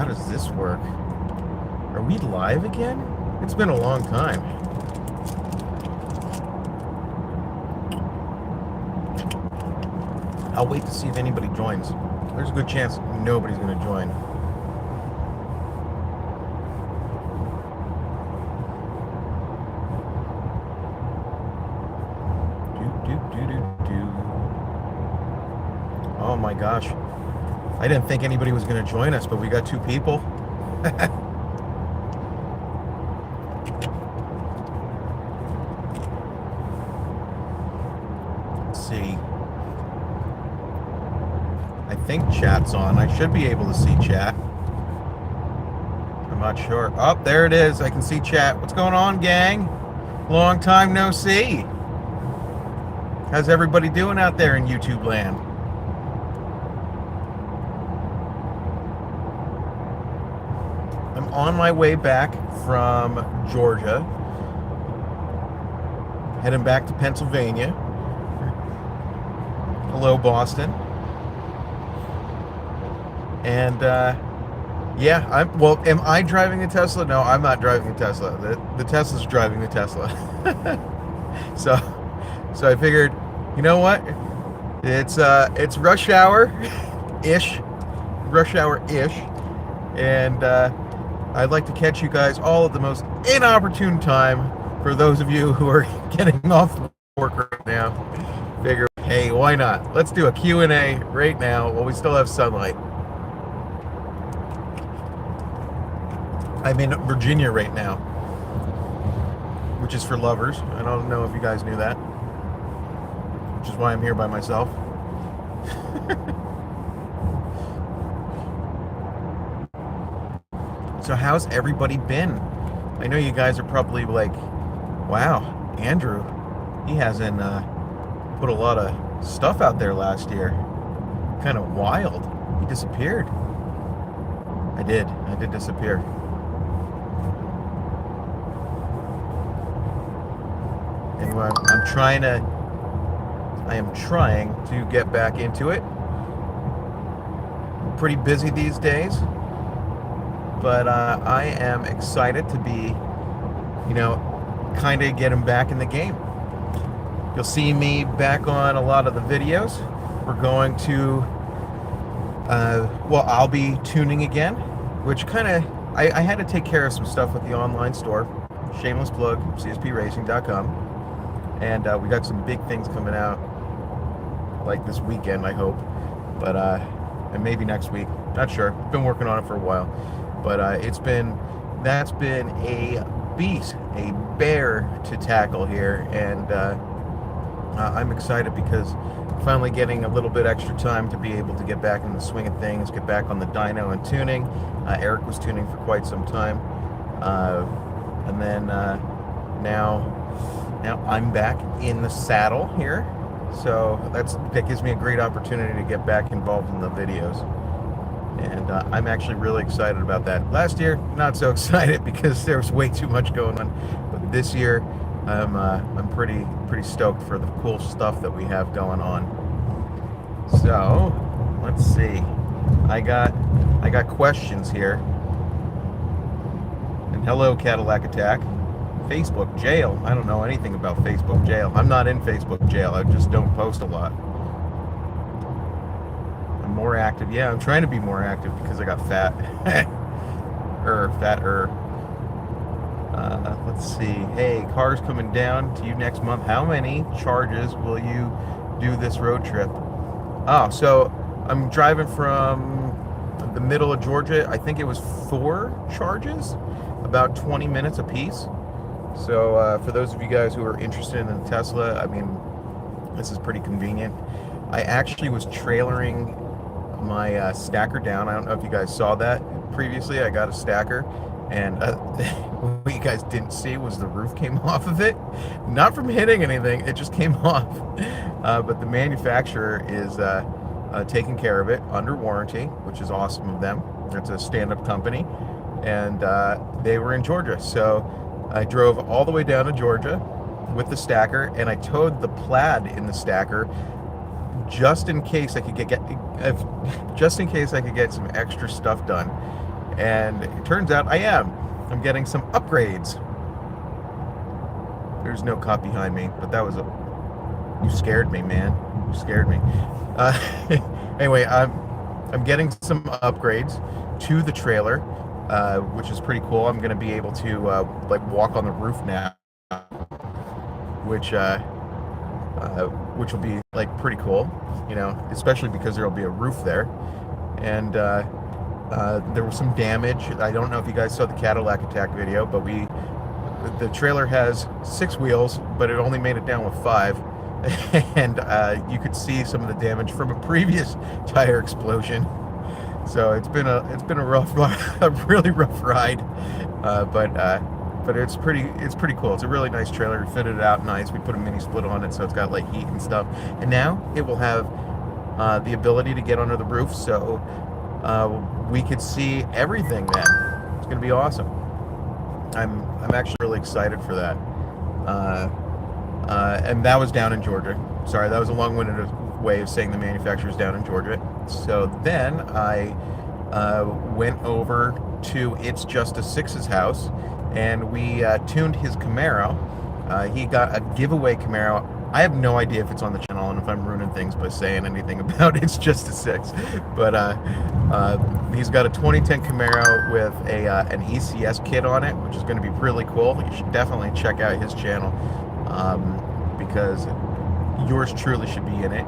does this work? Are we live again? It's been a long time. I'll wait to see if anybody joins. There's a good chance nobody's going to join. Oh my gosh. I didn't think anybody was going to join us, but we got 2 people. Let's see. I think chat's on. I should be able to see chat. I'm not sure. Oh, there it is. I can see chat. What's going on, gang? Long time no see. How's everybody doing out there in YouTube land? I'm on my way back from Georgia, heading back to Pennsylvania. Hello, Boston. And yeah, well, am I driving a Tesla? No, I'm not driving a Tesla. The Tesla's driving the Tesla. So I figured, you know what? It's rush hour-ish, and I'd like to catch you guys all at the most inopportune time for those of you who are getting off work right now. Figure, hey, why not? Let's do a Q&A right now while we still have sunlight. I'm in Virginia right now, which is for lovers. I don't know if you guys knew that, which is why I'm here by myself. So how's everybody been? I know you guys are probably like, wow, Andrew, he hasn't put a lot of stuff out there last year. Kind of wild. He disappeared. I did disappear. Anyway, I am trying to get back into it. I'm pretty busy these days, but I am excited to be, you know, kind of getting back in the game. You'll see me back on a lot of the videos. We're going to, well, I'll be tuning again, which kind of, I had to take care of some stuff with the online store. Shameless plug, CSPRacing.com. And we got some big things coming out, like this weekend, I hope. But, and maybe next week, not sure. Been working on it for a while. But that's been a beast, a bear to tackle here. And I'm excited because finally getting a little bit extra time to be able to get back in the swing of things, get back on the dyno and tuning. Eric was tuning for quite some time. And then now I'm back in the saddle here. So that gives me a great opportunity to get back involved in the videos. And I'm actually really excited about that. Last year, not so excited because there was way too much going on. But this year, I'm pretty stoked for the cool stuff that we have going on. So let's see. I got questions here. And hello, Cadillac Attack. Facebook jail. I don't know anything about Facebook jail. I'm not in Facebook jail. I just don't post a lot. I'm more active. Yeah, I'm trying to be more active because I got fat. Fatter. Let's see. Hey, car's coming down to you next month. How many charges will you do this road trip? Oh, so I'm driving from the middle of Georgia. I think it was 4 charges, about 20 minutes a piece. So for those of you guys who are interested in the Tesla, I mean, this is pretty convenient. I actually was trailering my stacker down. I don't know if you guys saw that previously. I got a stacker, and what you guys didn't see was the roof came off of it. Not from hitting anything, it just came off. But the manufacturer is taking care of it under warranty, which is awesome of them. It's a stand-up company, and they were in Georgia. So I drove all the way down to Georgia with the stacker, and I towed the plaid in the stacker just in case I could get some extra stuff done. And it turns out I am. I'm getting some upgrades. There's no cop behind me, but that was a... You scared me, man. You scared me. Anyway, I'm getting some upgrades to the trailer, which is pretty cool. I'm going to be able to like walk on the roof now, which will be like pretty cool, you know, especially because there'll be a roof there. And there was some damage. I don't know if you guys saw the Cadillac attack video, but the trailer has 6 wheels, but it only made it down with 5. And you could see some of the damage from a previous tire explosion. So it's been a rough, a really rough ride, but it's pretty cool. It's a really nice trailer. We fitted it out nice. We put a mini split on it, so it's got like heat and stuff. And now it will have the ability to get under the roof, so we could see everything. Then it's gonna be awesome. I'm actually really excited for that. And that was down in Georgia. Sorry, that was a long-winded way of saying the manufacturer's down in Georgia. So then I went over to It's Just a Six's house, and we tuned his Camaro. He got a giveaway Camaro. I have no idea if it's on the channel and if I'm ruining things by saying anything about It's Just a Six, but he's got a 2010 Camaro with an ECS kit on it, which is going to be really cool. You should definitely check out his channel, because yours truly should be in it.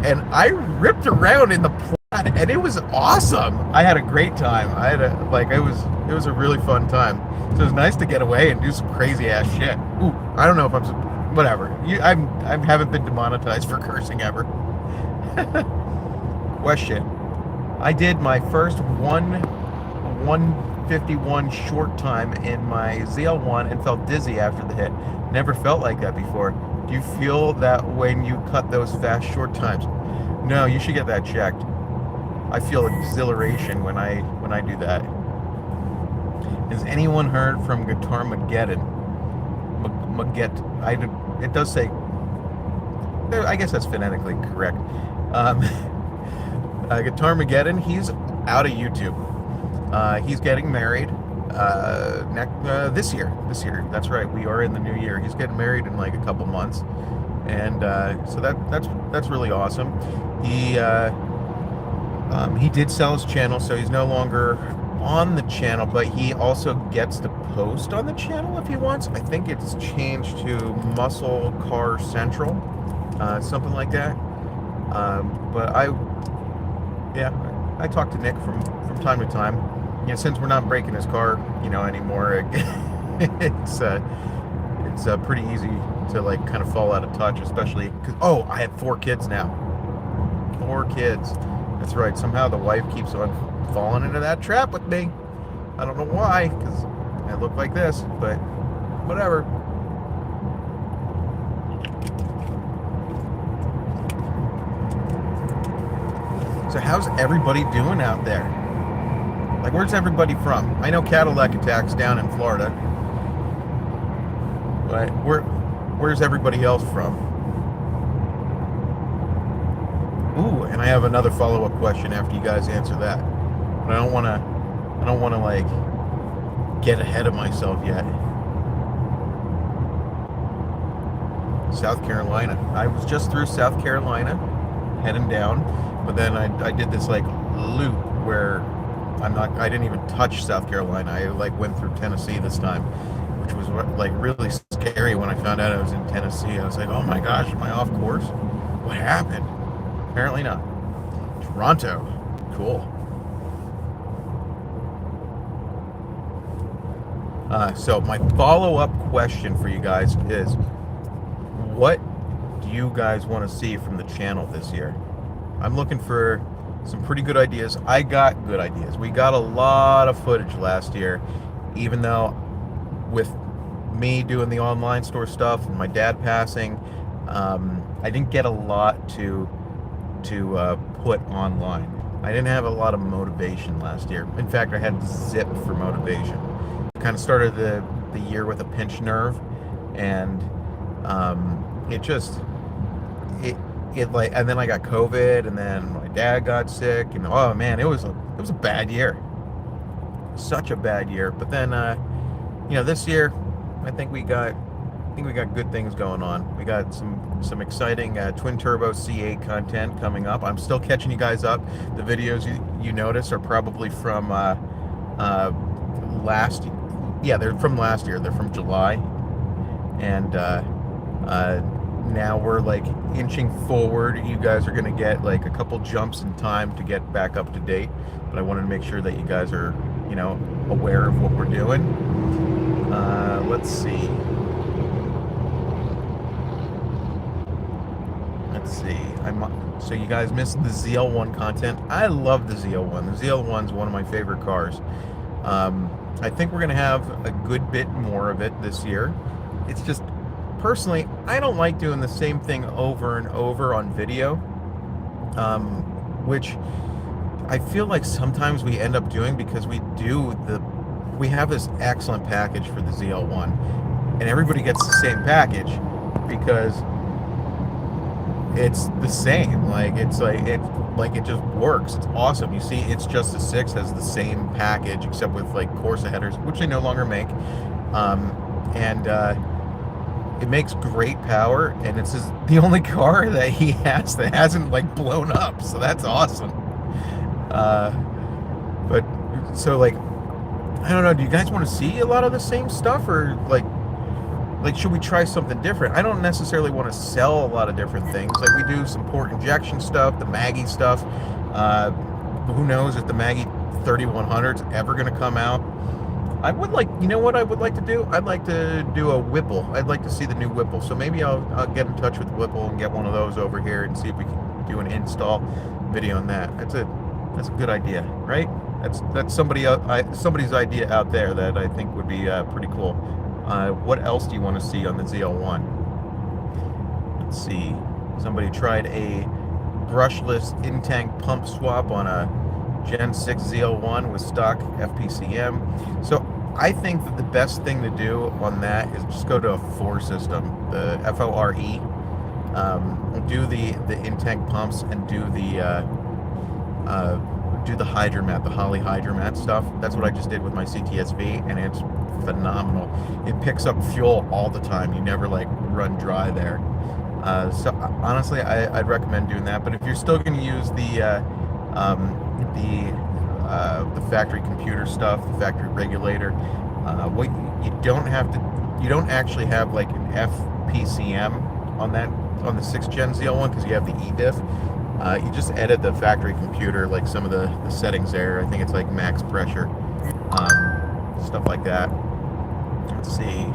And I ripped around in the Plaid, and it was awesome. I had a great time. It was a really fun time. So it was nice to get away and do some crazy ass shit. Ooh, I don't know if whatever. I haven't been demonetized for cursing ever. Question. I did my first 151 short time in my ZL1 and felt dizzy after the hit. Never felt like that before. Do you feel that when you cut those fast short times? No, you should get that checked. I feel exhilaration when I do that. Has anyone heard from Guitar Mageddon? It does say, I guess that's phonetically correct. Guitar Mageddon, he's out of YouTube. He's getting married this year. That's right. We are in the new year. He's getting married in like a couple months, and so that's really awesome. He did sell his channel, so he's no longer on the channel, but he also gets to post on the channel if he wants. I think it's changed to Muscle Car Central, something like that. But I talk to Nick from time to time. You know, since we're not breaking his car, you know, anymore, it's pretty easy to like kind of fall out of touch, especially because I have 4 kids now. 4 kids. That's right. Somehow the wife keeps on falling into that trap with me. I don't know why, because I look like this, but whatever. So how's everybody doing out there? Like, where's everybody from? I know Cadillac attacks down in Florida, but where's everybody else from? Ooh, and I have another follow-up question after you guys answer that. But I don't want to like get ahead of myself yet. South Carolina. I was just through South Carolina, heading down, but then I did this like loop where I didn't even touch South Carolina. I like went through Tennessee this time, which was like really scary when I found out I was in Tennessee. I was like, oh my gosh, am I off course? What happened? Apparently not. Toronto. Cool. So my follow-up question for you guys is, what do you guys want to see from the channel this year? I'm looking for some pretty good ideas. I got good ideas. We got a lot of footage last year, even though with me doing the online store stuff and my dad passing, I didn't get a lot to put online. I didn't have a lot of motivation last year. In fact, I had zip for motivation. Kind of started the year with a pinched nerve, and it it like, and then I got COVID, and then my dad got sick, and oh man, it was a bad year, such a bad year. But then this year, I think we got good things going on. We got some exciting twin turbo C8 content coming up. I'm still catching you guys up. The videos you notice are probably from last. Yeah, they're from last year. They're from July, and now we're like inching forward. You guys are gonna get like a couple jumps in time to get back up to date. But I wanted to make sure that you guys are, aware of what we're doing. Let's see. So you guys missed the ZL1 content. I love the ZL1. The ZL1's one of my favorite cars. I think we're gonna have a good bit more of it this year. It's just, personally, I don't like doing the same thing over and over on video, which I feel like sometimes we end up doing because we have this excellent package for the ZL1, and everybody gets the same package because it's the same. It just works. It's awesome. You see, It's Just a 6 has the same package except with like Corsa headers, which they no longer make, and it makes great power, and it's the only car that he has that hasn't like blown up, so that's awesome. But so like, I don't know, do you guys want to see a lot of the same stuff, or like should we try something different? I don't necessarily want to sell a lot of different things. Like, we do some port injection stuff, the Maggie stuff. Who knows if the Maggie 3100 is ever going to come out. I would like, you know what I would like to do? I'd like to do a Whipple. I'd like to see the new Whipple. So maybe I'll get in touch with Whipple and get one of those over here and see if we can do an install video on that. That's a good idea, right? That's somebody's idea out there that I think would be pretty cool. What else do you want to see on the ZL1? Let's see. Somebody tried a brushless in-tank pump swap on a Gen 6 ZL1 with stock FPCM. So I think that the best thing to do on that is just go to a 4 system, the FORE. Do the in-tank pumps and do the hydromat, the Holley hydromat stuff. That's what I just did with my CTS-V, and it's phenomenal. It picks up fuel all the time. You never like run dry there. So honestly, I'd recommend doing that. But if you're still going to use the factory computer stuff, the factory regulator, what you don't actually have like an FPCM on the 6th gen ZL1 because you have the eDiff. You just edit the factory computer, like some of the settings there. I think it's like max pressure, stuff like that. Let's see.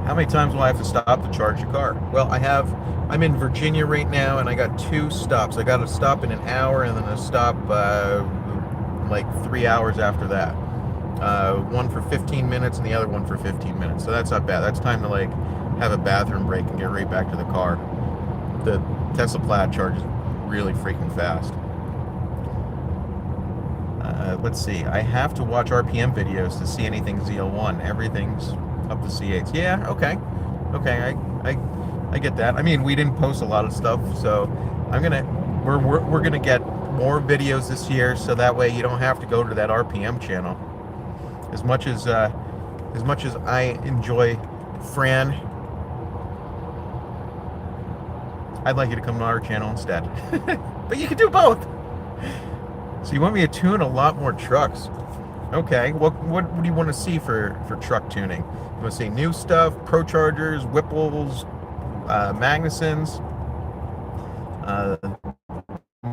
How many times will I have to stop to charge the car? Well, I'm in Virginia right now, and I got 2 stops. I got a stop in an hour, and then a stop like 3 hours after that. One for 15 minutes, and the other one for 15 minutes. So that's not bad. That's time to like have a bathroom break and get right back to the car. The Tesla Plaid charges really freaking fast. Let's see. I have to watch RPM videos to see anything ZL1. Everything's up to C8s. Yeah, okay. I get that. I mean, we didn't post a lot of stuff, so we're gonna get more videos this year, so that way you don't have to go to that RPM channel. As much as I enjoy Fran, I'd like you to come to our channel instead. But you can do both. So you want me to tune a lot more trucks? Okay. What do you want to see for truck tuning? You want to see new stuff, Pro Chargers, Whipples, Magnusons?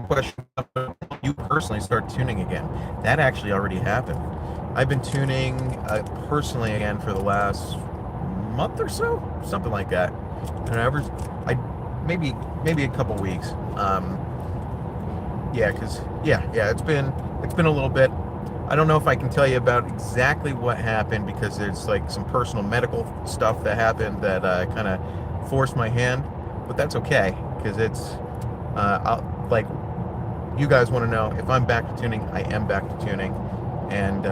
Question: you personally start tuning again? That actually already happened. I've been tuning personally again for the last month or so, something like that. Maybe a couple weeks. It's been a little bit. I don't know if I can tell you about exactly what happened because there's like some personal medical stuff that happened that kind of forced my hand, but that's okay because it's you guys want to know if I'm back to tuning. I am back to tuning, and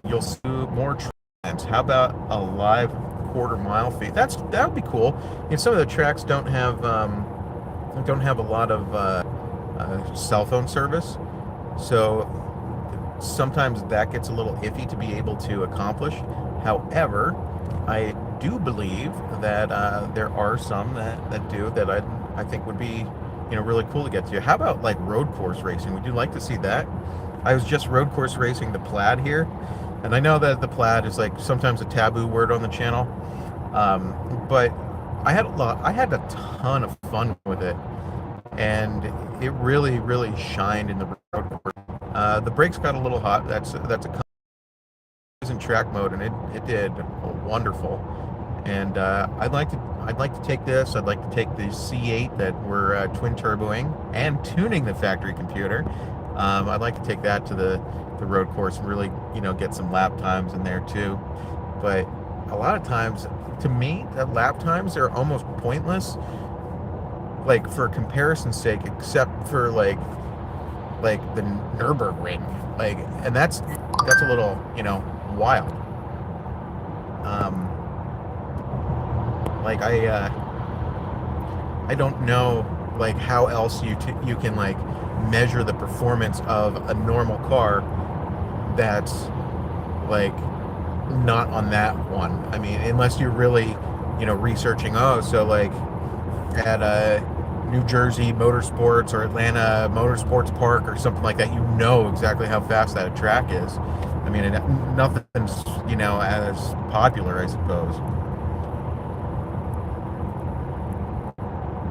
you'll see more tracks. How about a live quarter-mile feed? That would be cool. Some of the tracks don't have don't have a lot of cell phone service, so sometimes that gets a little iffy to be able to accomplish. However, I do believe that there are some that do, that I think would be, really cool to get to. How about like road course racing? Would you like to see that? I was just road course racing the Plaid here, and I know that the Plaid is like sometimes a taboo word on the channel, but I had a ton of fun with it, and it really, really shined in the road course. The brakes got a little hot. That's a in track mode, and it did wonderful. And I'd like to take this. I'd like to take the C8 that we're twin turboing and tuning the factory computer. I'd like to take that to the road course and really, get some lap times in there too. But a lot of times, to me, the lap times are almost pointless, like for comparison's sake, except for like the Nürburgring, and that's a little, wild. I don't know like how else you can like measure the performance of a normal car that's like not on that one. I mean, unless you're really, researching, so like at New Jersey Motorsports or Atlanta Motorsports Park or something like that, exactly how fast that track is. I mean, nothing's, as popular, I suppose.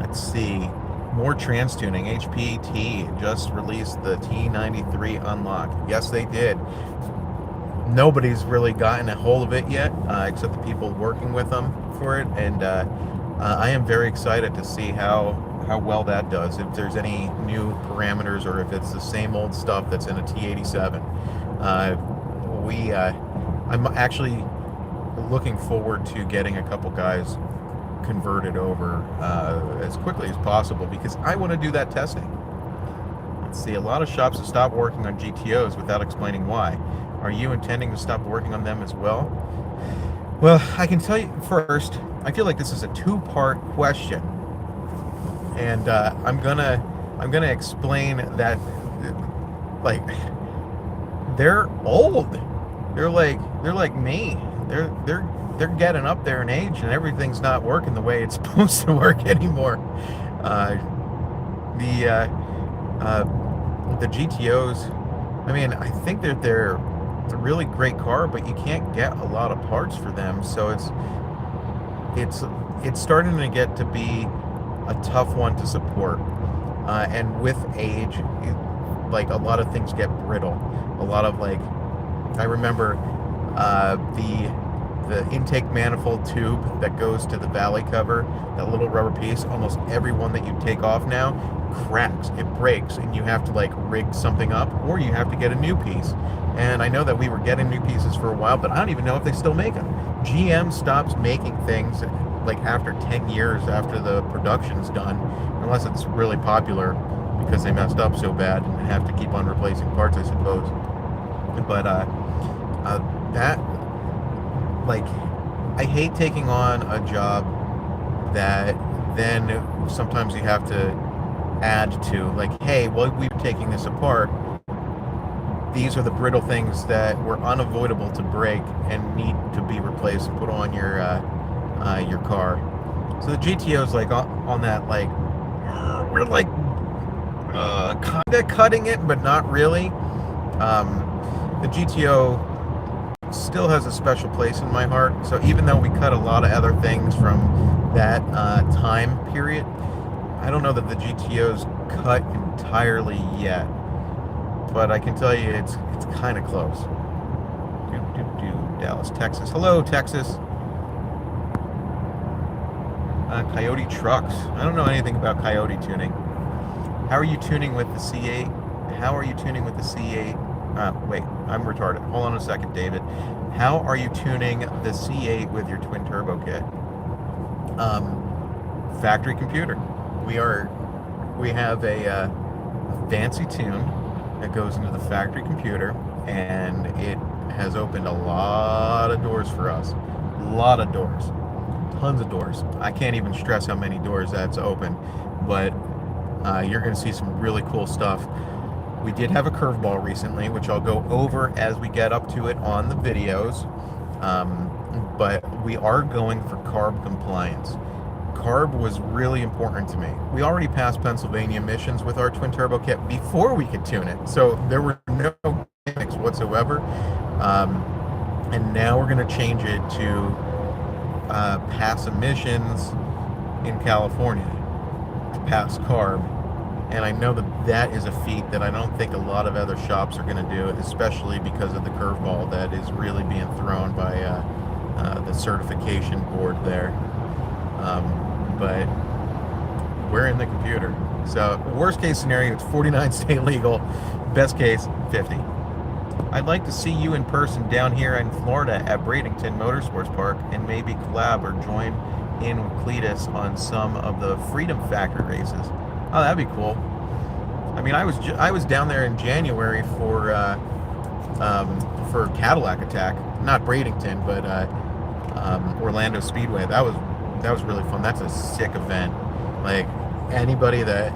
Let's see. More trans tuning. HPT just released the T93 Unlocked. Yes, they did. Nobody's really gotten a hold of it yet, except the people working with them for it. And I am very excited to see how well that does, if there's any new parameters or if it's the same old stuff that's in a T87. I'm actually looking forward to getting a couple guys converted over as quickly as possible, because I want to do that testing. Let's see, a lot of shops have stopped working on GTOs without explaining why. Are you intending to stop working on them as well? Well, I can tell you first, I feel like this is a two-part question, and I'm gonna explain that. Like, they're old. They're like me. They're getting up there in age, and everything's not working the way it's supposed to work anymore. The GTOs, I mean, I think they're a really great car, but you can't get a lot of parts for them, so it's starting to get to be a tough one to support. And with age, like, a lot of things get brittle. A lot of, like, I remember the intake manifold tube that goes to the valley cover, that little rubber piece, almost every one that you take off now cracks, it breaks, and you have to like rig something up, or you have to get a new piece. And I know that we were getting new pieces for a while, but I don't even know if they still make them. GM stops making things like after 10 years after the production's done, unless it's really popular because they messed up so bad and have to keep on replacing parts, I suppose. But that, like, I hate taking on a job that then sometimes you have to add to, like, hey, well, we're taking this apart. These are the brittle things that were unavoidable to break and need to be replaced and put on your car. So the GTO's like on that, like, we're like kind of cutting it, but not really. The GTO still has a special place in my heart. So even though we cut a lot of other things from that time period, I don't know that the GTO's cut entirely yet. But I can tell you it's kind of close. Dallas, Texas. Hello, Texas. Coyote trucks. I don't know anything about Coyote tuning. How are you tuning with the C8? How are you tuning with the C8? Wait, I'm retarded. Hold on a second, David. How are you tuning the C8 with your twin turbo kit? Factory computer. We have a fancy tune that goes into the factory computer, and it has opened a lot of doors for us. A lot of doors. Tons of doors. I can't even stress how many doors that's opened, but You're going to see some really cool stuff. We did have a curveball recently, which I'll go over as we get up to it on the videos. But we are going for carb compliance. Carb was really important to me. We already passed Pennsylvania emissions with our twin turbo kit before we could tune it, so there were no gimmicks whatsoever. And now we're going to change it to pass emissions in California to pass carb. And I know that that is a feat that I don't think a lot of other shops are going to do, especially because of the curveball that is really being thrown by the certification board there. But we're in the computer. So worst case scenario, it's 49 stay legal. Best case, 50. I'd like to see you in person down here in Florida at Bradenton Motorsports Park and maybe collab or join in with Cletus on some of the Freedom Factory races. Oh, that'd be cool. I mean, I was down there in January for Cadillac Attack, not Bradenton, but Orlando Speedway. That was really fun. That's a sick event. Like, anybody that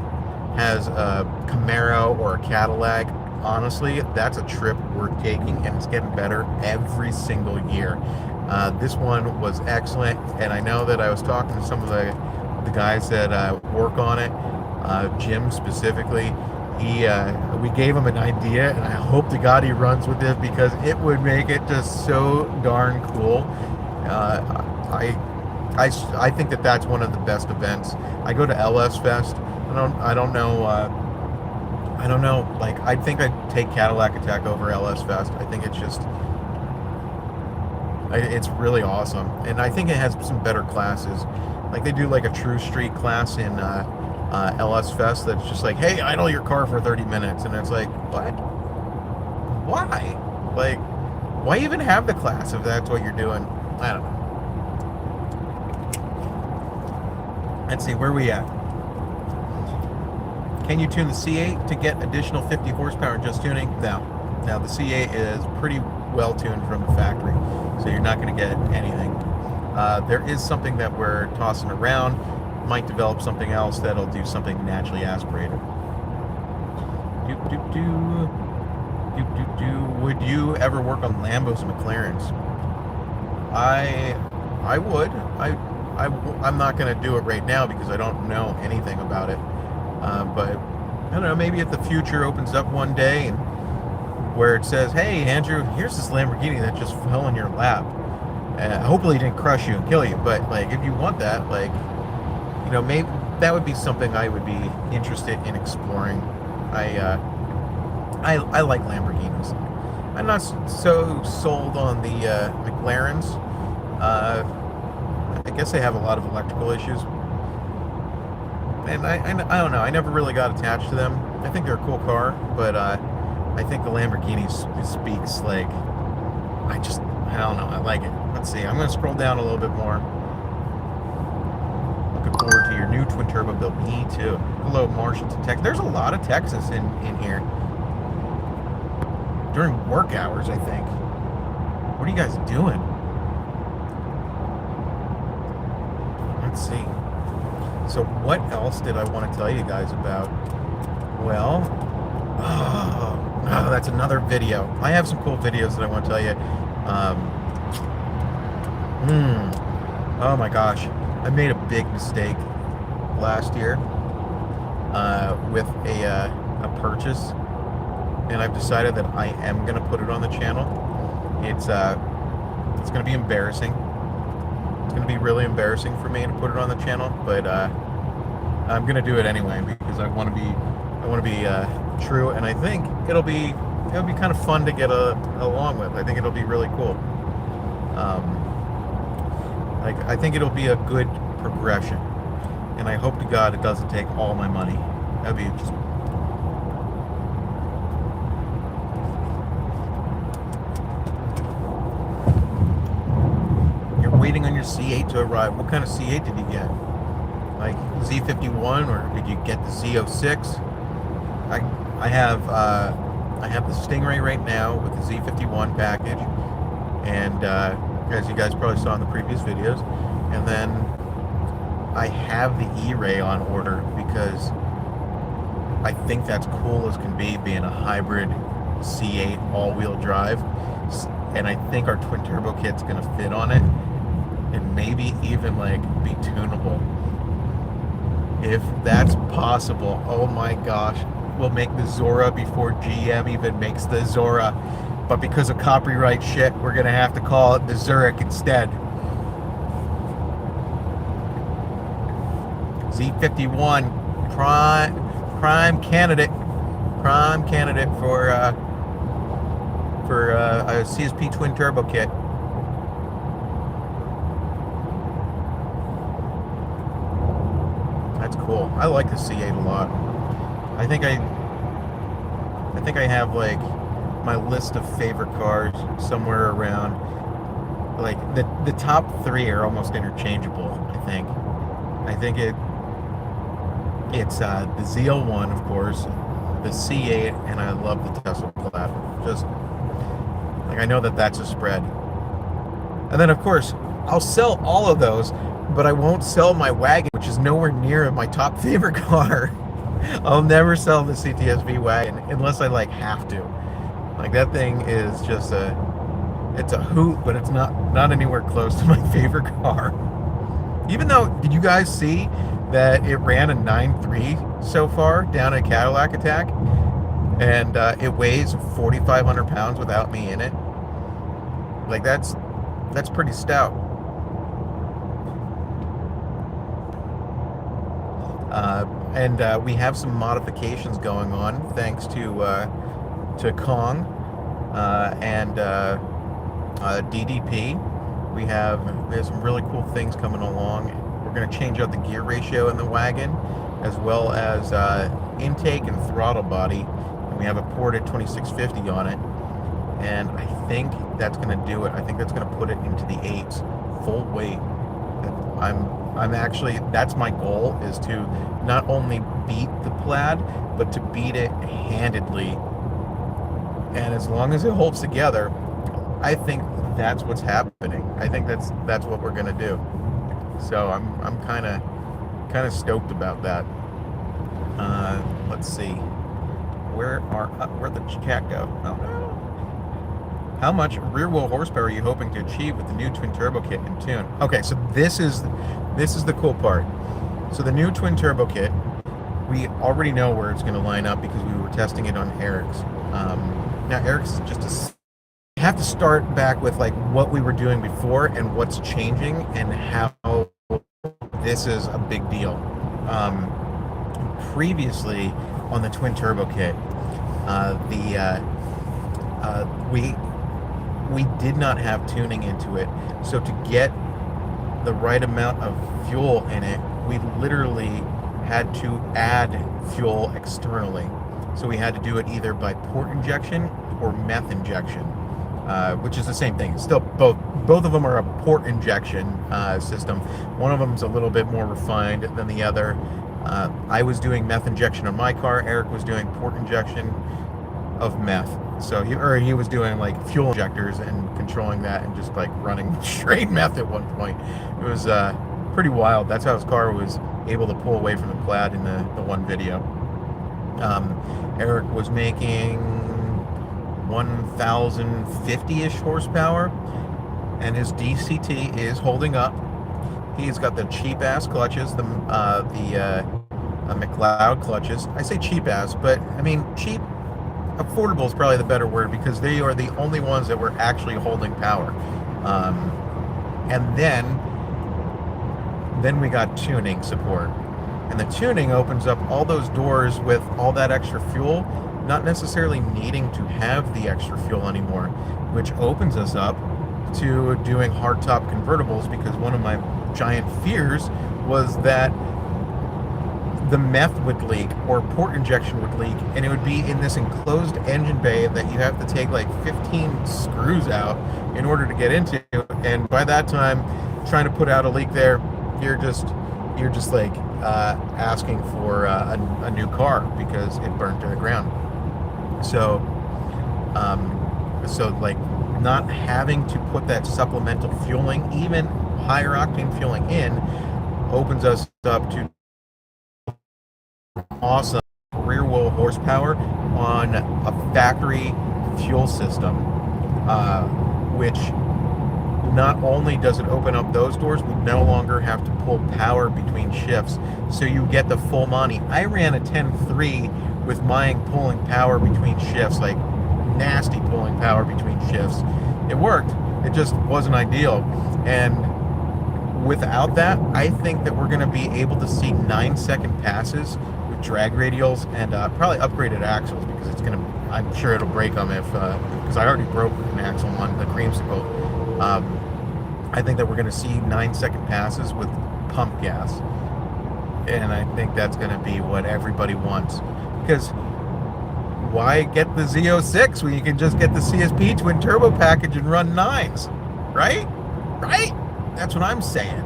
has a Camaro or a Cadillac, honestly, that's a trip worth taking, and it's getting better every single year. This one was excellent, and I know that I was talking to some of the guys that work on it. Jim specifically, we gave him an idea, and I hope to God he runs with it, because it would make it just so darn cool. I think that that's one of the best events. I go to LS Fest. I don't know. Like, I think I'd take Cadillac Attack over LS Fest. I think it's really awesome, and I think it has some better classes. Like, they do like a True Street class in LS Fest that's just like, hey, idle your car for 30 minutes, and it's like, what? Why? Like, why even have the class if that's what you're doing? I don't know. Let's see, where are we at? Can you tune the C8 to get additional 50 horsepower just tuning? No. Now, the C8 is pretty well tuned from the factory, so you're not going to get anything. There is something that we're tossing around. Might develop something else that'll do something naturally aspirated. Would you ever work on Lambos and McLarens? I would. I'm not going to do it right now because I don't know anything about it. But I don't know, maybe if the future opens up one day and where it says, hey, Andrew, here's this Lamborghini that just fell in your lap. Hopefully it didn't crush you and kill you, but like, if you want that, like, you know, maybe that would be something I would be interested in exploring. I like Lamborghinis. I'm not so sold on the McLarens. I guess they have a lot of electrical issues. And I don't know. I never really got attached to them. I think they're a cool car, but I think the Lamborghini speaks like, I don't know. I like it. Let's see. I'm going to scroll down a little bit more. Looking forward to your new twin turbo build. Me too. Hello, Marshallton, Texas. There's a lot of Texas in here during work hours, I think. What are you guys doing? Let's see. So what else did I want to tell you guys about? Well, that's another video. I have some cool videos that I want to tell you. Oh my gosh. I made a big mistake last year with a purchase, and I've decided that I am going to put it on the channel. It's going to be embarrassing. It's going to be really embarrassing for me to put it on the channel, but I'm going to do it anyway because I want to be true, and I think it'll be kind of fun to get along with. I think it'll be really cool. I think it'll be a good progression, and I hope to God it doesn't take all my money. That'd be just. You're waiting on your C8 to arrive. What kind of C8 did you get? Like Z51, or did you get the Z06? I have the Stingray right now with the Z51 package, and as you guys probably saw in the previous videos, and then I have the E-Ray on order because I think that's cool as can be, being a hybrid C8 all-wheel drive. And I think our twin turbo kit's gonna fit on it, and maybe even like be tunable. If that's possible, oh my gosh, we'll make the Zora before GM even makes the Zora. But because of copyright shit, we're gonna have to call it the Zurich instead. Z51, prime candidate for a CSP twin turbo kit. That's cool. I like the C8 a lot. I think I have like my list of favorite cars somewhere around, like the top 3 are almost interchangeable. I think it's the ZL1, of course, the C8, and I love the Tesla Plaid. Just like, I know that that's a spread. And then of course I'll sell all of those, but I won't sell my wagon, which is nowhere near my top favorite car. I'll never sell the CTS-V wagon unless I like have to. Like, that thing is just it's a hoot, but it's not anywhere close to my favorite car. Even though, did you guys see that it ran a 9.3 so far down at Cadillac Attack? And it weighs 4,500 pounds without me in it. Like, that's pretty stout. And we have some modifications going on thanks to Kong and DDP. We have some really cool things coming along. We're going to change out the gear ratio in the wagon, as well as intake and throttle body. And we have a ported 2650 on it. And I think that's going to do it. I think that's going to put it into the 8s full weight. I'm actually, that's my goal, is to not only beat the Plaid, but to beat it handedly. And as long as it holds together, I think that's what's happening. I think that's what we're gonna do. So I'm kind of stoked about that. Let's see, where'd the chat go? Oh no. How much rear wheel horsepower are you hoping to achieve with the new twin turbo kit and tune? Okay, so this is the cool part. So the new twin turbo kit, we already know where it's going to line up because we were testing it on Eric's. Now Eric's is just you have to start back with like what we were doing before and what's changing and how this is a big deal. Previously on the twin turbo kit, we did not have tuning into it. So to get the right amount of fuel in it, we literally had to add fuel externally. So we had to do it either by port injection or meth injection, which is the same thing. Still, both of them are a port injection system. One of them is a little bit more refined than the other. I was doing meth injection on my car. Eric was doing port injection of meth. So he was doing like fuel injectors and controlling that and just like running straight meth at one point. It was pretty wild. That's how his car was able to pull away from the Plaid in the one video. Eric was making 1,050-ish horsepower, and his DCT is holding up. He's got the cheap ass clutches, the McLeod clutches. I say cheap ass, but I mean cheap. Affordable is probably the better word, because they are the only ones that were actually holding power. And then we got tuning support. And the tuning opens up all those doors with all that extra fuel, not necessarily needing to have the extra fuel anymore, which opens us up to doing hardtop convertibles, because one of my giant fears was that the meth would leak or port injection would leak, and it would be in this enclosed engine bay that you have to take like 15 screws out in order to get into, and by that time trying to put out a leak there, you're just like asking for a new car because it burnt to the ground. So like not having to put that supplemental fueling, even higher octane fueling in, opens us up to awesome rear wheel horsepower on a factory fuel system, which not only does it open up those doors, we no longer have to pull power between shifts, so you get the full money. I ran a 10.3 with mine pulling power between shifts, like nasty pulling power between shifts. It worked, it just wasn't ideal. And without that, I think that we're going to be able to see 9-second passes with drag radials and probably upgraded axles, because it's going to, I'm sure it'll break them if, because I already broke an axle on the creamsicle. I think that we're going to see 9-second passes with pump gas, and I think that's going to be what everybody wants. Because why get the Z06 when you can just get the CSP twin turbo package and run 9s, right? Right? That's what I'm saying.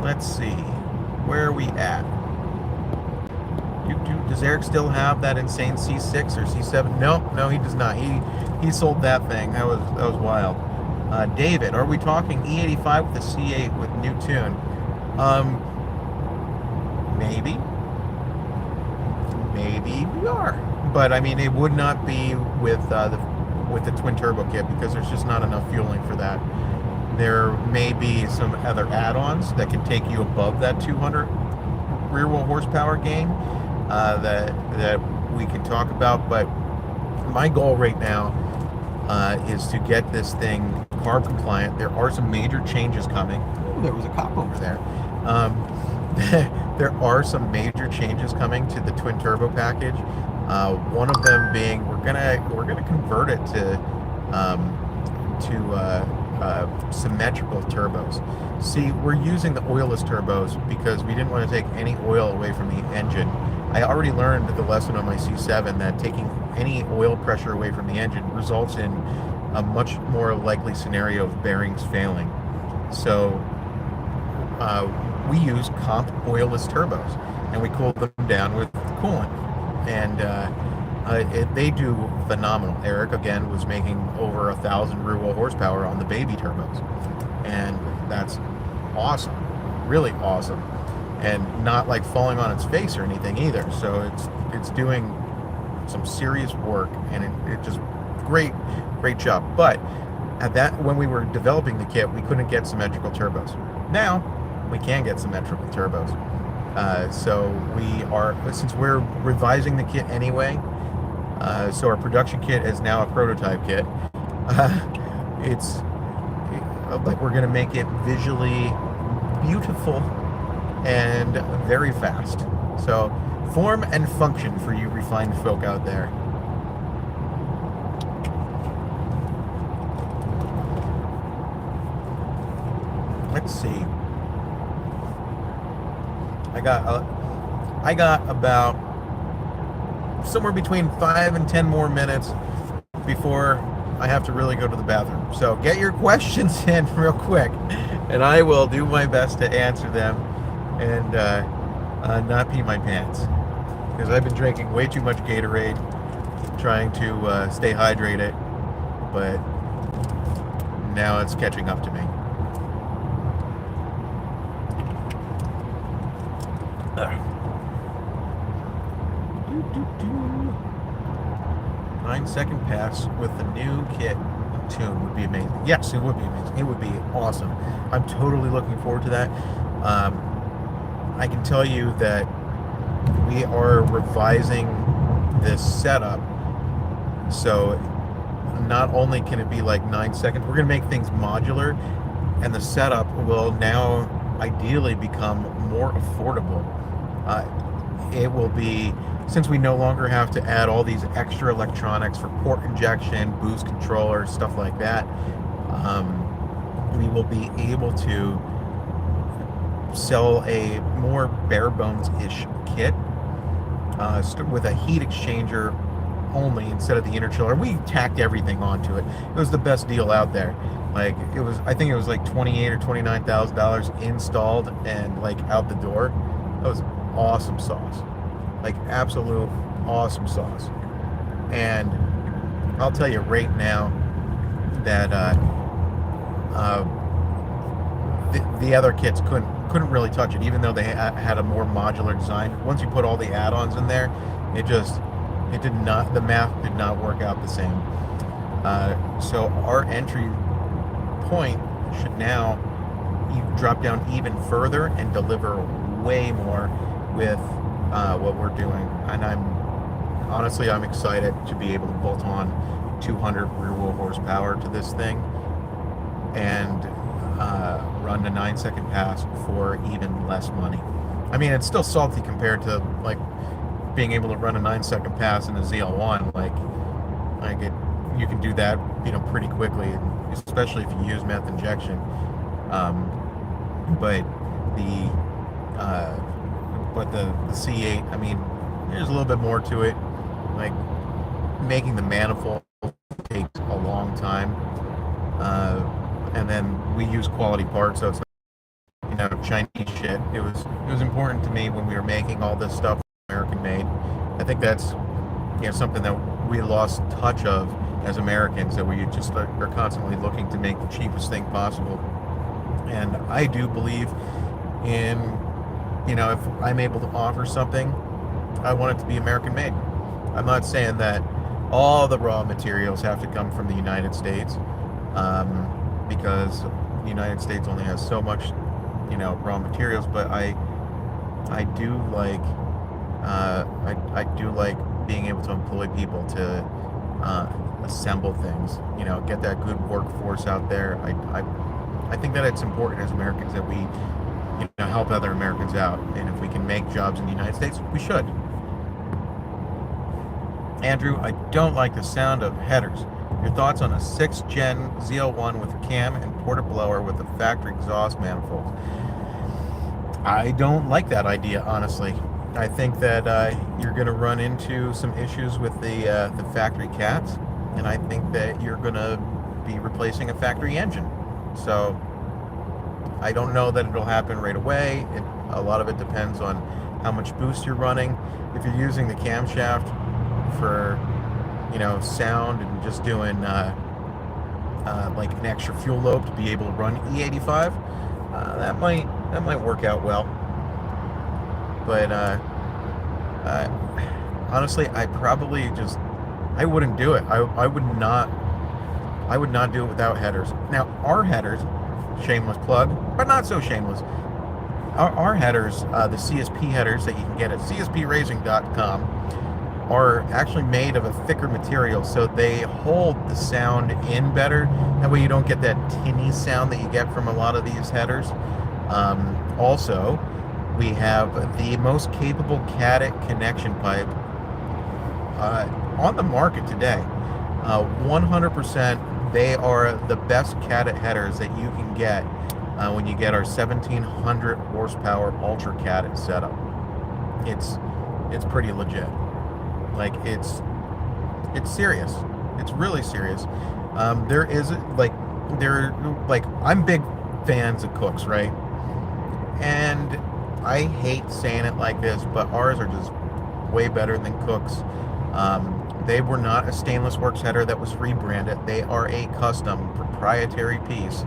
Let's see, where are we at? Does Eric still have that insane C6 or C7? No, he does not. He sold that thing. That was wild. David, are we talking E85 with a C8 with new tune? Maybe we are. But I mean, it would not be with the twin turbo kit, because there's just not enough fueling for that. There may be some other add-ons that can take you above that 200 rear wheel horsepower gain. That we can talk about, but my goal right now is to get this thing carb compliant. There are some major changes coming. Ooh, there was a cop over there. There are some major changes coming to the twin turbo package. One of them being we're gonna convert it to symmetrical turbos. See, we're using the oilless turbos because we didn't want to take any oil away from the engine. I already learned the lesson on my C7 that taking any oil pressure away from the engine results in a much more likely scenario of bearings failing. So we use comp oilless turbos, and we cool them down with coolant, and they do phenomenal. Eric, again, was making over 1,000 rear wheel horsepower on the baby turbos, and that's awesome, really awesome. And not like falling on its face or anything either. So it's doing some serious work, and it just great job. But at that, when we were developing the kit, we couldn't get symmetrical turbos. Now we can get symmetrical turbos. So we are, since we're revising the kit anyway, so our production kit is now a prototype kit. It's like we're gonna make it visually beautiful and very fast. So form and function for you refined folk out there. Let's see. I got about somewhere between 5 and 10 more minutes before I have to really go to the bathroom. So get your questions in real quick, and I will do my best to answer them and not pee my pants, because I've been drinking way too much Gatorade, trying to stay hydrated, but now it's catching up to me. 9-second pass with the new kit tune would be amazing. Yes, it would be amazing. It would be awesome. I'm totally looking forward to that. I can tell you that we are revising this setup, so not only can it be like 9 seconds, we're going to make things modular, and the setup will now ideally become more affordable. It will be, since we no longer have to add all these extra electronics for port injection, boost controller, stuff like that, we will be able to sell a more bare bones-ish kit with a heat exchanger only instead of the interchiller. We tacked everything onto it. It was the best deal out there. Like, it was, I think it was like $28,000 or $29,000 installed and like out the door. That was awesome sauce, like absolute awesome sauce. And I'll tell you right now that the other kits couldn't really touch it, even though they had a more modular design. Once you put all the add-ons in there, it did not, the math did not work out the same. So our entry point should now drop down even further and deliver way more with what we're doing. And I'm excited to be able to bolt on 200 rear wheel horsepower to this thing and run a 9-second pass for even less money. I mean, it's still salty compared to like being able to run a 9-second pass in a ZL1. You can do that, pretty quickly, especially if you use meth injection. But the C8, I mean, there's a little bit more to it. Like making the manifold takes a long time, and then we use quality parts, so it's not, Chinese shit. It was important to me when we were making all this stuff American made. I think that's something that we lost touch of as Americans, that we just are constantly looking to make the cheapest thing possible. And I do believe in, if I'm able to offer something, I want it to be American made. I'm not saying that all the raw materials have to come from the United States, because the United States only has so much, raw materials. But I do like being able to employ people to assemble things. Get that good workforce out there. I think that it's important as Americans that we help other Americans out, and if we can make jobs in the United States, we should. Andrew, I don't like the sound of headers. Your thoughts on a 6th gen ZL1 with a cam and porta blower with a factory exhaust manifold? I don't like that idea, honestly. I think that you're going to run into some issues with the factory cats, and I think that you're going to be replacing a factory engine. So I don't know that it'll happen right away. A lot of it depends on how much boost you're running. If you're using the camshaft for sound and just doing like an extra fuel lobe to be able to run E85, that might work out well. But honestly, I wouldn't do it. I would not do it without headers. Now, our headers, shameless plug, but not so shameless. Our headers, the CSP headers that you can get at cspracing.com, are actually made of a thicker material, so they hold the sound in better. That way you don't get that tinny sound that you get from a lot of these headers. Also, we have the most capable CADIT connection pipe on the market today. 100%, they are the best CADIT headers that you can get when you get our 1700 horsepower Ultra CADIT setup. It's pretty legit. Like, it's serious. It's really serious. I'm big fans of Cooks, right? And I hate saying it like this, but ours are just way better than Cooks. They were not a stainless works header that was rebranded. They are a custom proprietary piece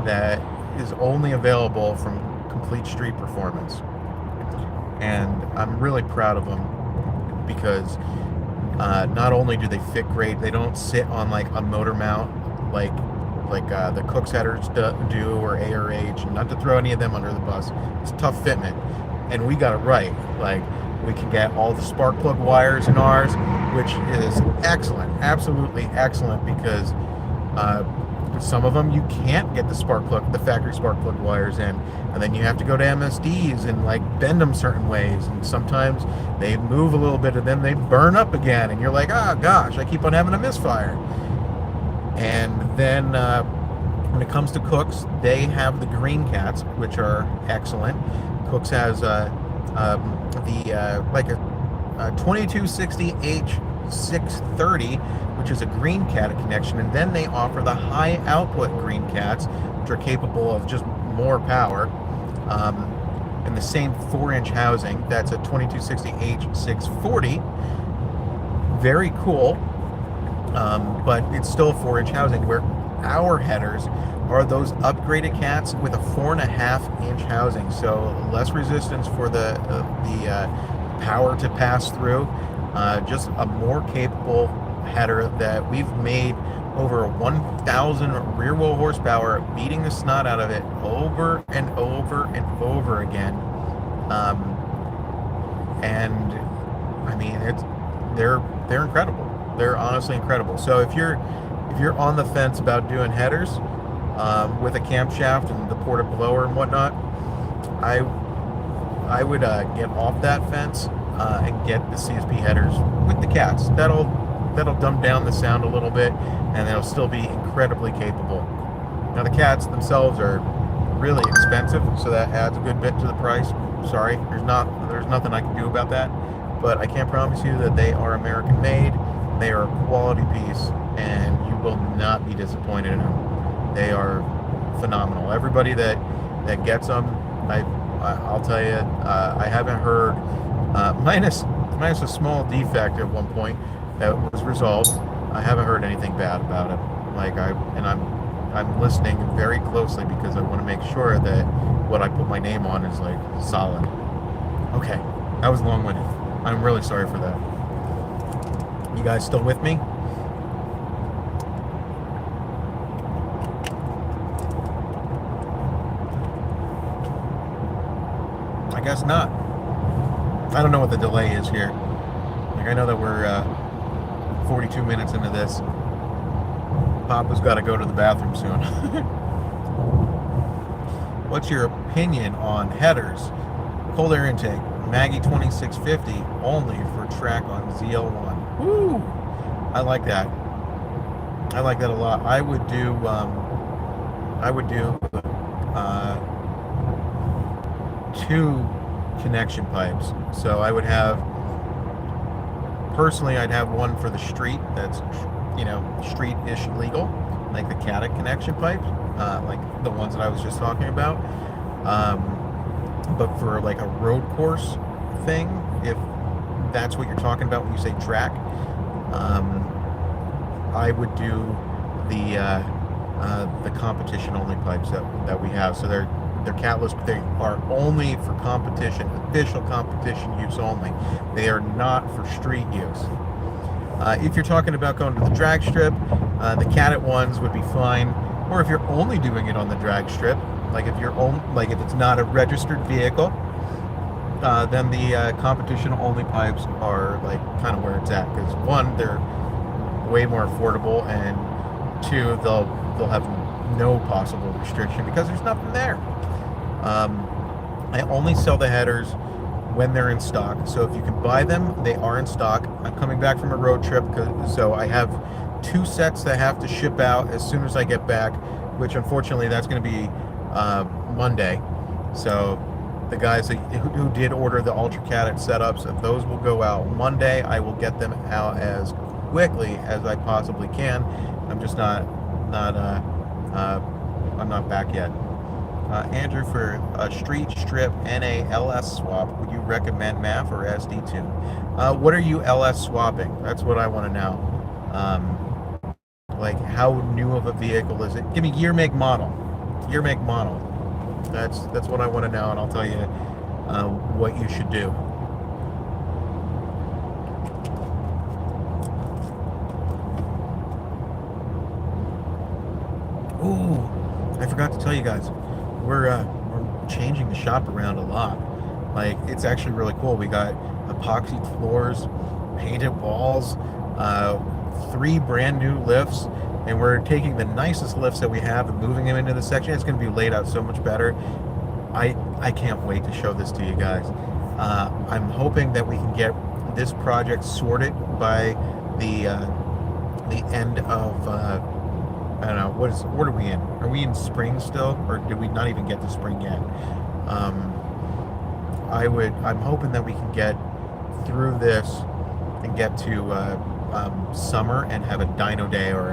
that is only available from Complete Street Performance. And I'm really proud of them, because not only do they fit great, they don't sit on like a motor mount like the Cooks headers do, or A or H. And not to throw any of them under the bus, it's tough fitment, and we got it right. Like, we can get all the spark plug wires in ours, which is excellent, absolutely excellent, because some of them you can't get the factory spark plug wires in, and then you have to go to MSDs and like bend them certain ways, and sometimes they move a little bit and then they burn up again, and you're like, oh gosh, I keep on having a misfire. And then when it comes to Cooks, they have the green cats, which are excellent. Cooks has a 2260H630, which is a green cat connection, and then they offer the high output green cats, which are capable of just more power, and the same 4-inch housing. That's a 2260H640. Very cool, but it's still a 4-inch housing, where our headers are those upgraded cats with a 4.5-inch housing, so less resistance for the power to pass through. Just a more capable header that we've made over 1,000 rear wheel horsepower, beating the snot out of it over and over and over again. And I mean, they're incredible. They're honestly incredible. So if you're on the fence about doing headers with a camshaft and the ported blower and whatnot, I would get off that fence and get the CSP headers with the cats. That'll dumb down the sound a little bit, and they'll still be incredibly capable. Now the cats themselves are really expensive, so that adds a good bit to the price. Sorry, there's nothing I can do about that, but I can promise you that they are American made. They are a quality piece, and you will not be disappointed in them. They are phenomenal. Everybody that gets them, I'll tell you, I haven't heard, minus a small defect at one point that was resolved. I haven't heard anything bad about it. I'm listening very closely because I want to make sure that what I put my name on is like solid. Okay, that was long-winded. I'm really sorry for that. You guys still with me? I guess not. I don't know what the delay is here. Like, I know that we're 42 minutes into this. Papa's got to go to the bathroom soon. What's your opinion on headers? Cold air intake, Maggie 2650 only for track on ZL1. Woo! I like that. I like that a lot. I would do 2 connection pipes. So I would have, personally, I'd have one for the street that's, street-ish legal, like the Caddick connection pipe, like the ones that I was just talking about. But for like a road course thing, if that's what you're talking about when you say track, I would do the competition only pipes that we have. So they're catless, but they are only for competition, official competition use only. They are not for street use. If you're talking about going to the drag strip, the Caddick ones would be fine. Or if you're only doing it on the drag strip, like if it's not a registered vehicle, then the competition only pipes are like kind of where it's at. Because one, they're way more affordable, and 2, they'll have no possible restriction because there's nothing there. I only sell the headers when they're in stock. So if you can buy them, they are in stock. I'm coming back from a road trip, so I have 2 sets that have to ship out as soon as I get back, which unfortunately that's going to be Monday. So the guys who did order the Ultra Caddick setups, those will go out Monday. I will get them out as quickly as I possibly can. I'm just I'm not back yet. Andrew, for a street strip NA LS swap, would you recommend MAF or SD2? What are you LS swapping? That's what I want to know. Like, how new of a vehicle is it? Give me year, make, model. Year, make, model. That's what I want to know, and I'll tell you what you should do. Ooh, I forgot to tell you guys. We're changing the shop around a lot. Like, it's actually really cool. We got epoxy floors, painted walls, 3 brand new lifts, and we're taking the nicest lifts that we have and moving them into the section. It's going to be laid out so much better. I can't wait to show this to you guys. I'm hoping that we can get this project sorted by the end of I don't know, what are we in? Are we in spring still, or did we not even get to spring yet? I'm hoping that we can get through this and get to summer and have a dyno day or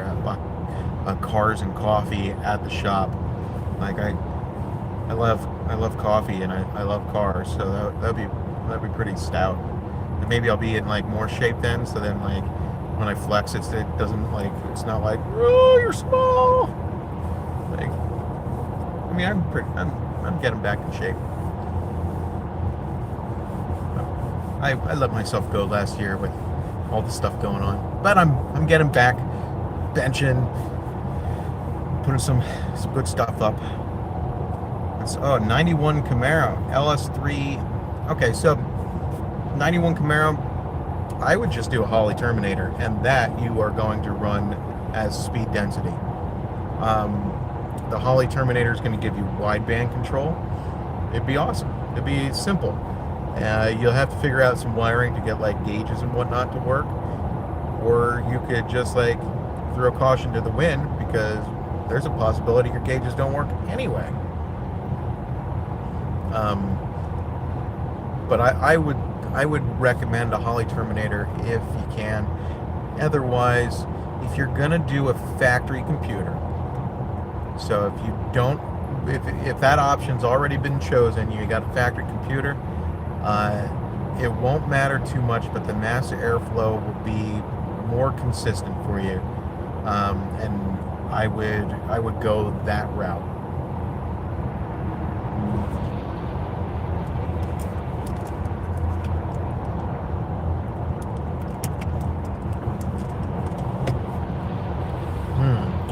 a cars and coffee at the shop. Like, I love coffee, and I love cars, so that'd be pretty stout. And maybe I'll be in like more shape then, so then like when I flex it doesn't, like, it's not like, oh, you're small. Like, I mean, I'm getting back in shape. I let myself go last year with all the stuff going on, but I'm getting back, benching, putting some good stuff up. It's, 91 Camaro LS3. Okay, so 91 Camaro, I would just do a Holley Terminator, and that you are going to run as speed density. The Holley Terminator is going to give you wideband control. It'd be awesome. It'd be simple. You'll have to figure out some wiring to get like gauges and whatnot to work, or you could just like throw caution to the wind, because there's a possibility your gauges don't work anyway. But I would recommend a Holley Terminator if you can. Otherwise, if you're gonna do a factory computer, so if you don't, if that option's already been chosen, you got a factory computer, it won't matter too much, but the mass airflow will be more consistent for you, and I would go that route.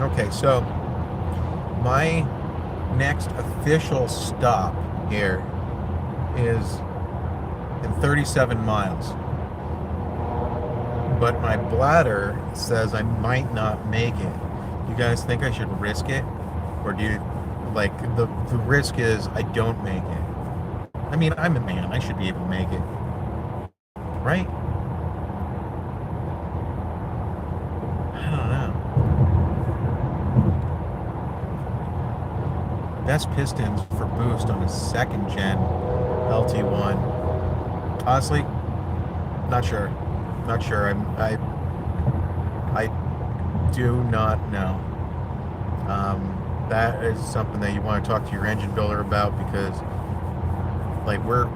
Okay, so my next official stop here is in 37 miles. But my bladder says I might not make it. You guys think I should risk it? Or do you, like, the risk is I don't make it. I mean, I'm a man. I should be able to make it. Right? I don't know. Best pistons for boost on a second gen LT1. Honestly, not sure. Not sure. I do not know. That is something that you want to talk to your engine builder about, because like we're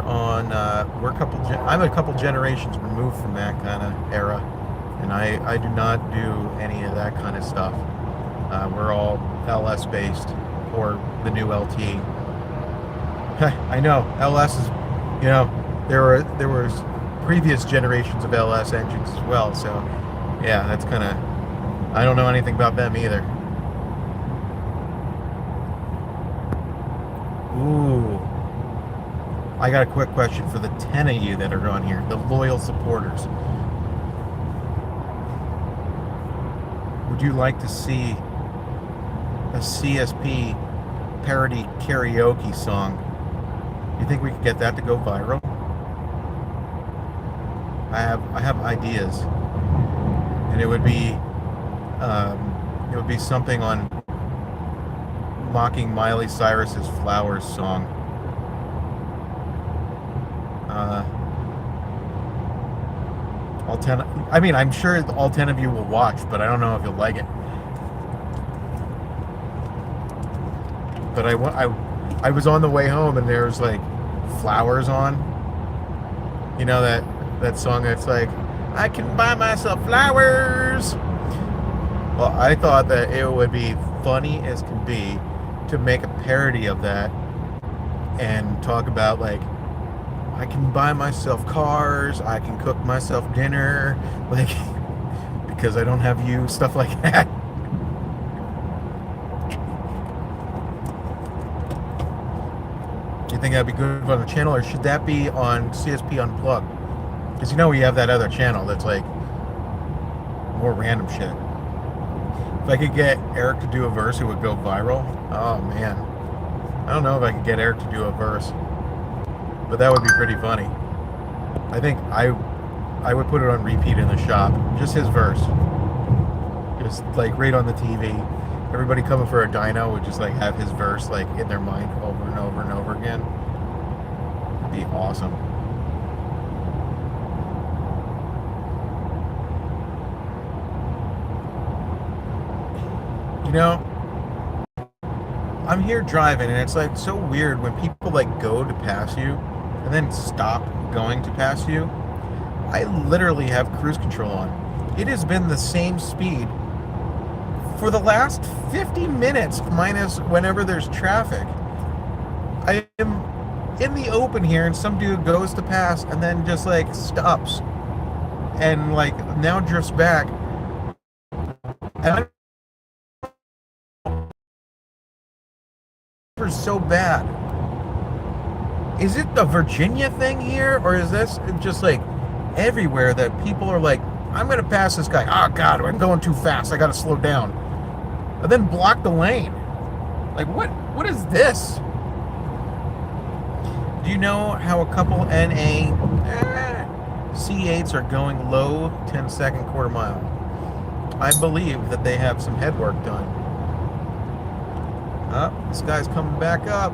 I'm a couple generations removed from that kind of era, and I do not do any of that kind of stuff. We're all LS based, or the new LT. I know LS is, there was previous generations of LS engines as well, so yeah, that's kind of, I don't know anything about them either. Ooh, I got a quick question for the 10 of you that are on here, the loyal supporters. Would you like to see a CSP parody karaoke song? You think we could get that to go viral? I have ideas, and it would be something on mocking Miley Cyrus's "Flowers" song. All 10. I mean, I'm sure all 10 of you will watch, but I don't know if you'll like it. But I was on the way home, and there was like "Flowers" on. You know that song that's like, I can buy myself flowers. Well, I thought that it would be funny as can be to make a parody of that and talk about like, I can buy myself cars, I can cook myself dinner, like, because I don't have you, stuff like that. Do you think that'd be good on the channel, or should that be on CSP Unplugged? Because we have that other channel that's like more random shit. If I could get Eric to do a verse, it would go viral. Oh man, I don't know if I could get Eric to do a verse, but that would be pretty funny. I think I would put it on repeat in the shop, just his verse, just like right on the TV. Everybody coming for a dyno would just like have his verse like in their mind over and over and over again. It'd be awesome. I'm here driving, and it's like so weird when people like go to pass you and then stop going to pass you. I literally have cruise control on. It has been the same speed for the last 50 minutes, minus whenever there's traffic, I am in the open here, and some dude goes to pass and then just like stops and like now drifts back. And I'm so bad. Is it the Virginia thing here, or is this just like everywhere that people are like, I'm gonna pass this guy. Oh God, I'm going too fast. I gotta slow down. And then block the lane. Like what is this? Do you know how a couple NA C8s are going low 10-second quarter mile? I believe that they have some head work done. This guy's coming back up.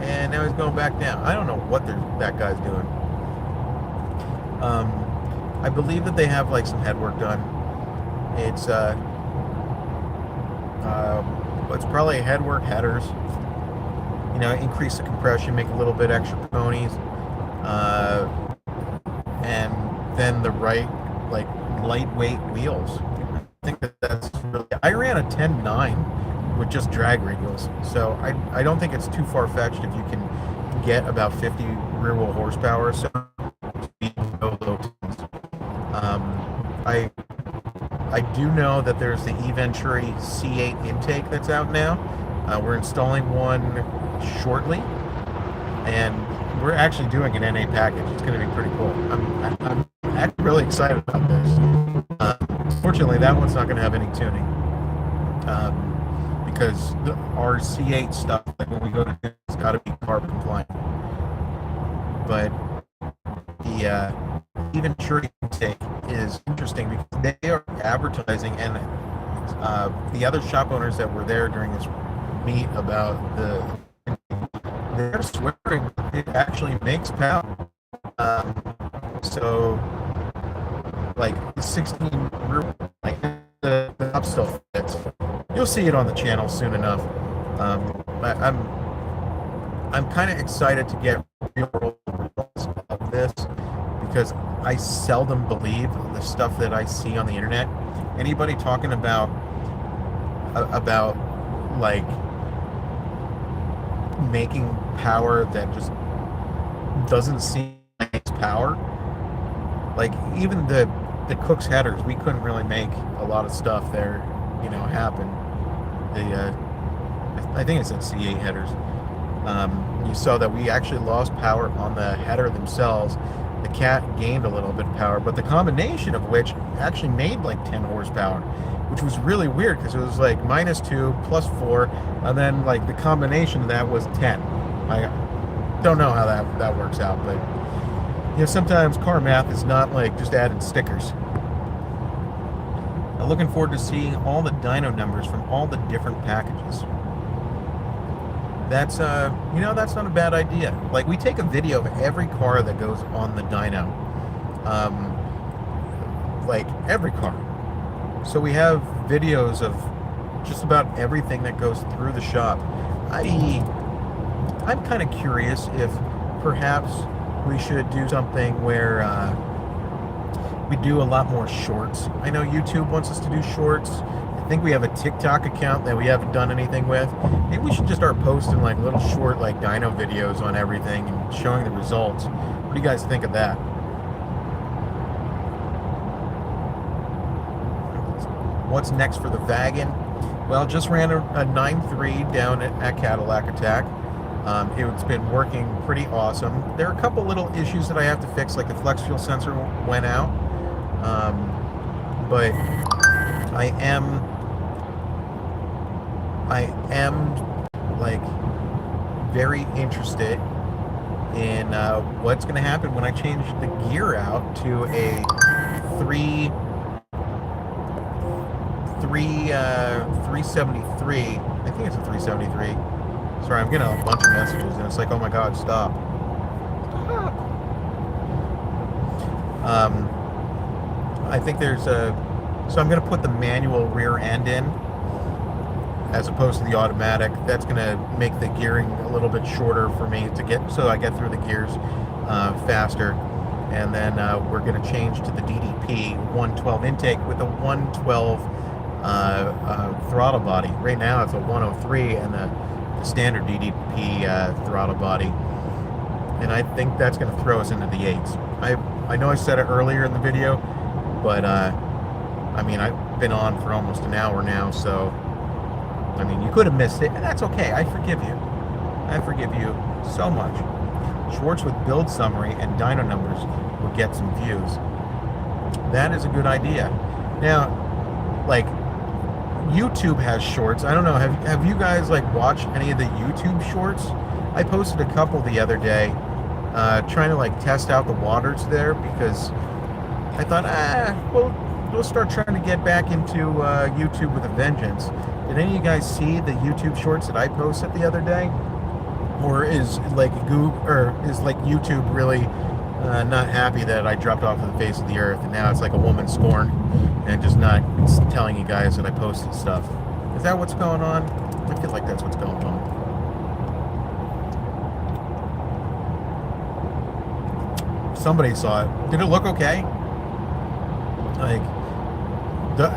And now he's going back down. I don't know what that guy's doing. I believe that they have like some head work done. It's probably head work headers. You know, increase the compression, make a little bit extra ponies, and then the right, like, lightweight wheels. I think that's really. I ran a 10.9 with just drag radials, so I don't think it's too far fetched if you can get about 50 rear wheel horsepower. So I do know that there's the eVenturi C8 intake that's out now. We're installing one shortly, and we're actually doing an NA package. It's going to be pretty cool. I'm actually really excited about this. Fortunately, that one's not going to have any tuning, because our C8 stuff, like when we go to do, it's got to be carb compliant. But the eVenturi intake is interesting because they are advertising, and the other shop owners that were there during this meet about they're swearing it actually makes power. So like 16 rear, like the top still fits. You'll see it on the channel soon enough. I'm kind of excited to get real world results of this, because I seldom believe the stuff that I see on the internet. Anybody talking about like making power that just doesn't seem like it's power. Like even the Cook's headers, we couldn't really make a lot of stuff there, you know, happen. I think it's in C8 headers. You saw that we actually lost power on the header themselves. The Cat gained a little bit of power, but the combination of which actually made like 10 horsepower, which was really weird because it was like -2 +4, and then like the combination of that was 10. I don't know how that works out, but you know, sometimes car math is not like just adding stickers. I'm looking forward to seeing all the dyno numbers from all the different packages. That's you know, that's not a bad idea. Like, we take a video of every car that goes on the dyno, like every car. So we have videos of just about everything that goes through the shop. I'm kind of curious if perhaps we should do something where we do a lot more shorts. I know YouTube wants us to do shorts. I think we have a TikTok account that we haven't done anything with. Maybe we should just start posting like little short like dyno videos on everything and showing the results. What do you guys think of that? What's next for the wagon? Well, just ran a 9.3 down at Cadillac Attack. It's been working pretty awesome. There are a couple little issues that I have to fix, like the flex fuel sensor went out. But I am like very interested in what's going to happen when I change the gear out to a 373. I think it's a 373. Sorry, I'm getting a bunch of messages and it's like, oh my god, stop. I think there's so I'm going to put the manual rear end in as opposed to the automatic. That's going to make the gearing a little bit shorter for me to get, so I get through the gears faster. and then we're going to change to the DDP 112 intake with a 112 throttle body. Right now it's a 103 and the standard DDP throttle body, and I think that's going to throw us into the 8s. I know I said it earlier in the video, but I mean, I've been on for almost an hour now, so I mean, you could have missed it, and that's okay. I forgive you. I forgive you so much. Shorts with build summary and dyno numbers will get some views. That is a good idea. Now, like, YouTube has shorts. I don't know, have you guys like watched any of the YouTube shorts? I posted a couple the other day, trying to like test out the waters there, because I thought, well, we'll start trying to get back into YouTube with a vengeance. Did any of you guys see the YouTube shorts that I posted the other day? Or is like YouTube really not happy that I dropped off of the face of the earth, and now it's like a woman scorned and just not telling you guys that I posted stuff? Is that what's going on? I feel like that's what's going on. Somebody saw it. Did it look okay? Like,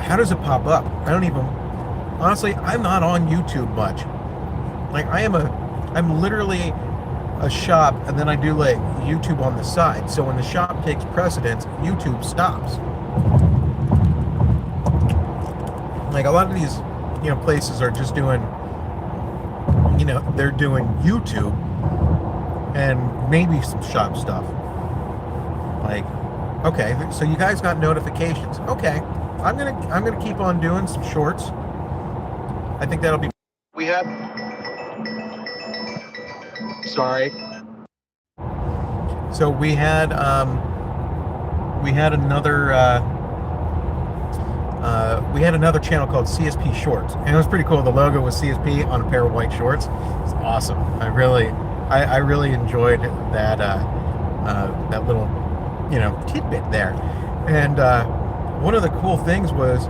how does it pop up? I don't even... Honestly, I'm not on YouTube much. Like, I'm literally a shop, and then I do like YouTube on the side. So when the shop takes precedence, YouTube stops. Like, a lot of these, places are just doing, they're doing YouTube and maybe some shop stuff. Like, okay, so you guys got notifications. Okay, I'm gonna keep on doing some shorts. I think that'll be. Sorry. So we had another channel called CSP Shorts, and it was pretty cool. The logo was CSP on a pair of white shorts. It's awesome. I really enjoyed that that little tidbit there. And one of the cool things was,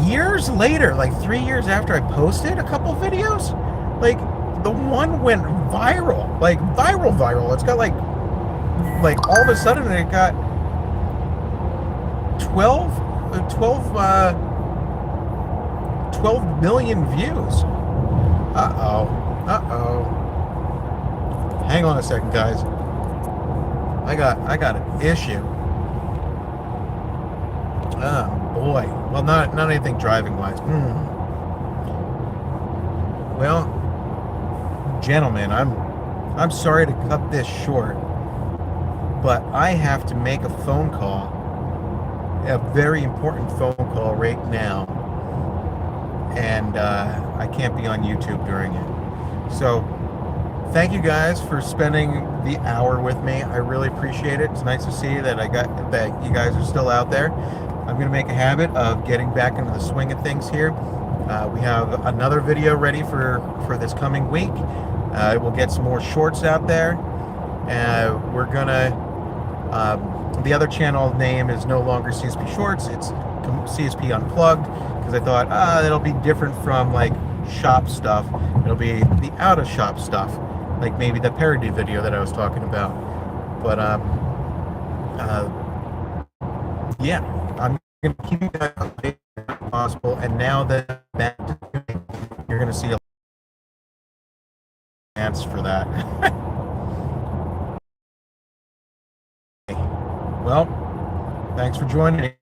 years later, like 3 years after I posted a couple videos, like the one went viral, like viral. It's got like all of a sudden it got 12 million views. Uh-oh. Hang on a second, guys. I got an issue. Oh boy. Well, not anything driving wise. Well, gentlemen, I'm sorry to cut this short, but I have to make a phone call, a very important phone call right now, and I can't be on YouTube during it. So thank you guys for spending the hour with me. I really appreciate it. It's nice to see that that you guys are still out there. I'm going to make a habit of getting back into the swing of things here. We have another video ready for this coming week. We'll get some more shorts out there. We're going to... the other channel name is no longer CSP Shorts. It's CSP Unplugged, because I thought, it'll be different from like shop stuff. It'll be the out of shop stuff, like maybe the parody video that I was talking about. But yeah, I'm gonna keep you guys updated as possible. And now that you're gonna see a chance for that. Well, thanks for joining me.